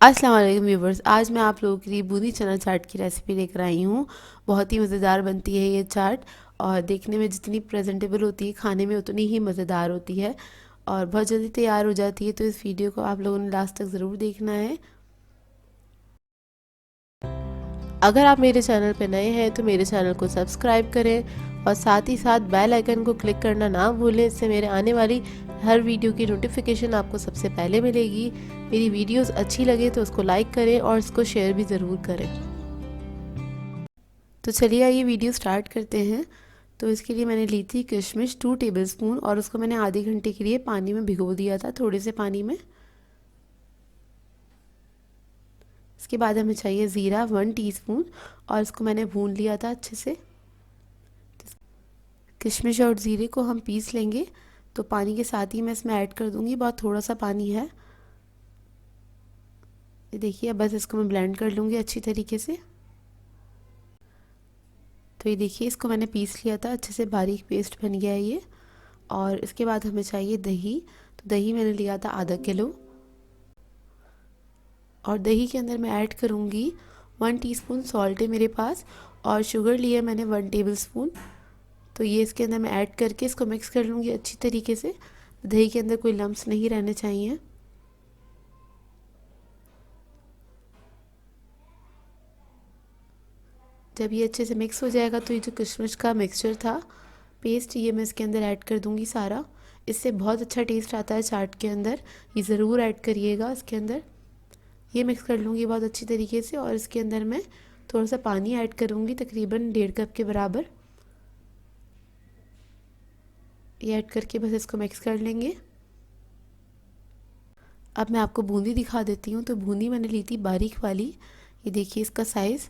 अस्सलाम वालेकुम व्यूवर्स। आज मैं आप लोगों के लिए बूंदी चना चाट की रेसिपी लेकर आई हूँ। बहुत ही मज़ेदार बनती है ये चाट और देखने में जितनी प्रेजेंटेबल होती है खाने में उतनी ही मज़ेदार होती है और बहुत जल्दी तैयार हो जाती है। तो इस वीडियो को आप लोगों ने लास्ट तक ज़रूर देखना है। अगर आप मेरे चैनल पर नए हैं तो मेरे चैनल को सब्सक्राइब करें और साथ ही साथ बेल आइकन को क्लिक करना ना भूलें। इससे मेरे आने वाली हर वीडियो की नोटिफिकेशन आपको सबसे पहले मिलेगी। मेरी वीडियोस अच्छी लगे तो उसको लाइक करें और इसको शेयर भी ज़रूर करें। तो चलिए आइए वीडियो स्टार्ट करते हैं। तो इसके लिए मैंने ली थी किशमिश 2 टेबलस्पून और उसको मैंने आधे घंटे के लिए पानी में भिगो दिया था, थोड़े से पानी में। इसके बाद हमें चाहिए ज़ीरा 1 टीस्पून और इसको मैंने भून लिया था अच्छे से। किशमिश और ज़ीरे को हम पीस लेंगे तो पानी के साथ ही मैं इसमें ऐड कर दूंगी। बहुत थोड़ा सा पानी है, ये देखिए। बस इसको मैं ब्लेंड कर लूँगी अच्छी तरीके से। तो ये देखिए, इसको मैंने पीस लिया था अच्छे से, बारीक पेस्ट बन गया है ये। और इसके बाद हमें चाहिए दही। तो दही मैंने लिया था आधा किलो और दही के अंदर मैं ऐड करूँगी 1 टीस्पून सॉल्ट है मेरे पास और शुगर लिया मैंने 1 टेबलस्पून। तो ये इसके अंदर मैं ऐड करके इसको मिक्स कर लूँगी अच्छी तरीके से। दही के अंदर कोई लम्स नहीं रहने चाहिए। जब ये अच्छे से मिक्स हो जाएगा तो ये जो किशमिश का मिक्सचर था, पेस्ट, ये मैं इसके अंदर ऐड कर दूँगी सारा। इससे बहुत अच्छा टेस्ट आता है चाट के अंदर, ये ज़रूर ऐड करिएगा इसके अंदर। ये मिक्स कर लूँगी बहुत अच्छी तरीके से और इसके अंदर मैं थोड़ा सा पानी ऐड करूँगी, तकरीबन 1.5 कप के बराबर। ये ऐड करके बस इसको मिक्स कर लेंगे। अब मैं आपको बूंदी दिखा देती हूँ। तो बूंदी मैंने ली थी बारीक वाली, ये देखिए इसका साइज़।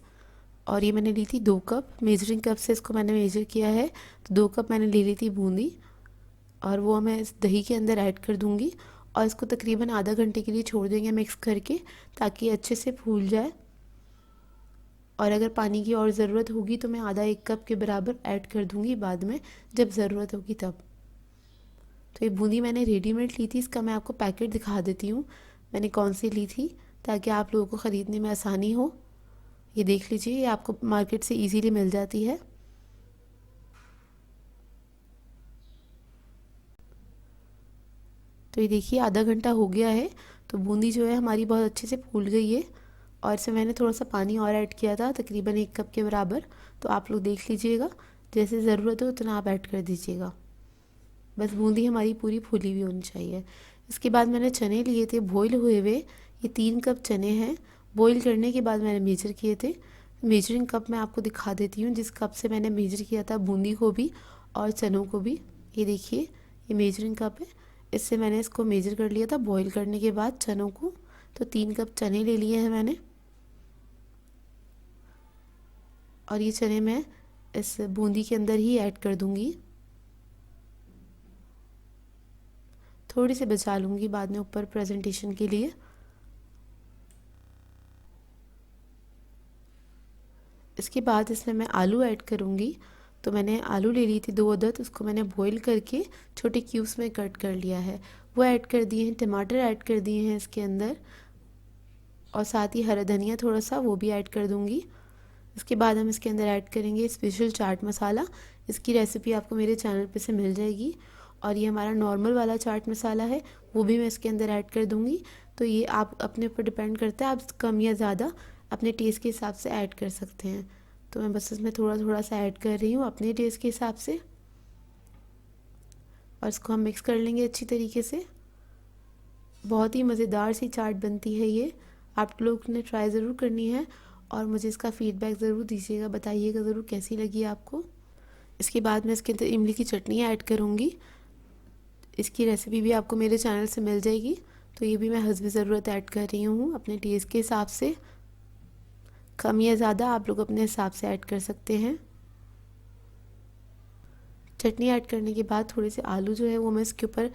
और ये मैंने ली थी 2 कप, मेजरिंग कप से इसको मैंने मेजर किया है। तो 2 कप मैंने ले ली थी बूंदी और वो मैं इस दही के अंदर ऐड कर दूँगी और इसको तकरीबन आधा घंटे के लिए छोड़ देंगे मिक्स करके, ताकि अच्छे से फूल जाए। और अगर पानी की और ज़रूरत होगी तो मैं आधा 1 कप के बराबर ऐड कर दूँगी बाद में, जब ज़रूरत होगी तब। तो ये बूंदी मैंने रेडीमेड ली थी, इसका मैं आपको पैकेट दिखा देती हूँ मैंने कौन सी ली थी, ताकि आप लोगों को ख़रीदने में आसानी हो। ये देख लीजिए, ये आपको मार्केट से इजीली मिल जाती है। तो ये देखिए आधा घंटा हो गया है, तो बूंदी जो है हमारी बहुत अच्छे से फूल गई है। और इसमें मैंने थोड़ा सा पानी और ऐड किया था, तकरीबन 1 कप के बराबर। तो आप लोग देख लीजिएगा, जैसे ज़रूरत हो उतना आप ऐड कर दीजिएगा। बस बूंदी हमारी पूरी फूली हुई होनी चाहिए। इसके बाद मैंने चने लिए थे बॉईल हुए हुए, ये 3 कप चने हैं। बॉईल करने के बाद मैंने मेजर किए थे। मेजरिंग कप मैं आपको दिखा देती हूँ, जिस कप से मैंने मेजर किया था बूंदी को भी और चनों को भी। ये देखिए, ये मेजरिंग कप है, इससे मैंने इसको मेजर कर लिया था बॉईल करने के बाद चनों को। तो 3 कप चने ले लिए हैं मैंने और ये चने मैं इस बूंदी के अंदर ही ऐड कर दूँगी। थोड़ी सी बचा लूँगी बाद में ऊपर प्रेजेंटेशन के लिए। इसके बाद इसमें मैं आलू ऐड करूँगी। तो मैंने आलू ले ली थी 2 अदद, उसको मैंने बॉईल करके छोटे क्यूब्स में कट कर लिया है, वो ऐड कर दिए हैं। टमाटर ऐड कर दिए हैं इसके अंदर और साथ ही हरा धनिया थोड़ा सा, वो भी ऐड कर दूँगी। इसके बाद हम इसके अंदर ऐड करेंगे स्पेशल चाट मसाला। इसकी रेसिपी आपको मेरे चैनल पे से मिल जाएगी। और ये हमारा नॉर्मल वाला चाट मसाला है, वो भी मैं इसके अंदर ऐड कर दूँगी। तो ये आप अपने ऊपर डिपेंड करता है, आप कम या ज़्यादा अपने टेस्ट के हिसाब से ऐड कर सकते हैं। तो मैं बस इसमें थोड़ा थोड़ा सा ऐड कर रही हूँ अपने टेस्ट के हिसाब से और इसको हम मिक्स कर लेंगे अच्छी तरीके से। बहुत ही मज़ेदार सी चाट बनती है ये, आप लोग ने ट्राई ज़रूर करनी है और मुझे इसका फ़ीडबैक ज़रूर दीजिएगा, बताइएगा ज़रूर कैसी लगी आपको। इसके बाद मैं इसके अंदर इमली की चटनी ऐड करूँगी। इसकी रेसिपी भी आपको मेरे चैनल से मिल जाएगी। तो ये भी मैं हस्ब ज़रूरत ऐड कर रही हूँ अपने टेस्ट के हिसाब से, कम या ज़्यादा आप लोग अपने हिसाब से ऐड कर सकते हैं। चटनी ऐड करने के बाद थोड़े से आलू जो है वो मैं इसके ऊपर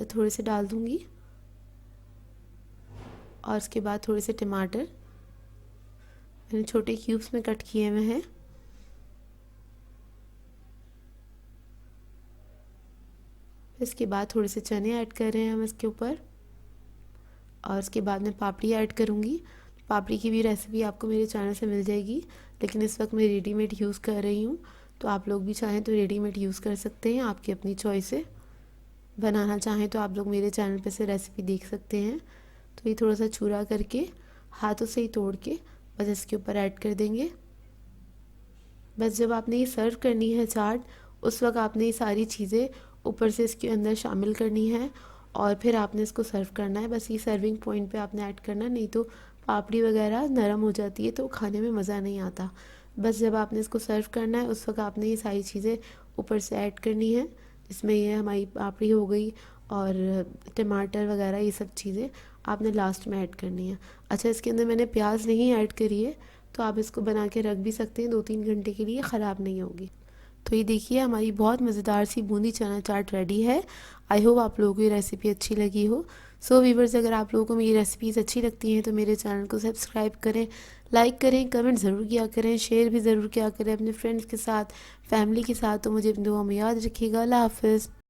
थोड़े से डाल दूँगी और इसके बाद थोड़े से टमाटर मैंने छोटे क्यूब्स में कट किए हुए हैं। इसके बाद थोड़े से चने ऐड कर रहे हैं हम इसके ऊपर और उसके बाद मैं पापड़ी ऐड करूँगी। पापड़ी की भी रेसिपी आपको मेरे चैनल से मिल जाएगी, लेकिन इस वक्त मैं रेडीमेड यूज़ कर रही हूँ, तो आप लोग भी चाहें तो रेडीमेड यूज़ कर सकते हैं, आपकी अपनी चॉइस है। बनाना चाहें तो आप लोग मेरे चैनल पे से रेसिपी देख सकते हैं। तो ये थोड़ा सा चूरा करके हाथों से ही तोड़ के बस इसके ऊपर ऐड कर देंगे। बस जब आपने ये सर्व करनी है चाट, उस वक्त आपने ये सारी चीज़ें ऊपर से इसके अंदर शामिल करनी है और फिर आपने इसको सर्व करना है। बस ये सर्विंग पॉइंट पे आपने ऐड करना, नहीं तो पापड़ी वगैरह नरम हो जाती है तो खाने में मज़ा नहीं आता। बस जब आपने इसको सर्व करना है उस वक्त आपने ये सारी चीज़ें ऊपर से ऐड करनी है, जिसमें ये हमारी पापड़ी हो गई और टमाटर वगैरह ये सब चीज़ें आपने लास्ट में ऐड करनी है। अच्छा, इसके अंदर मैंने प्याज नहीं ऐड करी है, तो आप इसको बना के रख भी सकते हैं 2-3 घंटे के लिए, ख़राब नहीं होगी। तो ये देखिए हमारी बहुत मज़ेदार सी बूंदी चना चाट रेडी है। आई होप आप लोगों को ये रेसिपी अच्छी लगी हो। सो वीवर्स, अगर आप लोगों को मेरी रेसिपीज़ अच्छी लगती हैं तो मेरे चैनल को सब्सक्राइब करें, लाइक करें, कमेंट ज़रूर किया करें, शेयर भी ज़रूर किया करें अपने फ्रेंड्स के साथ, फैमिली के साथ। तो मुझे अपनी दुआ में याद रखिएगा। अल्लाह हाफ़िज़।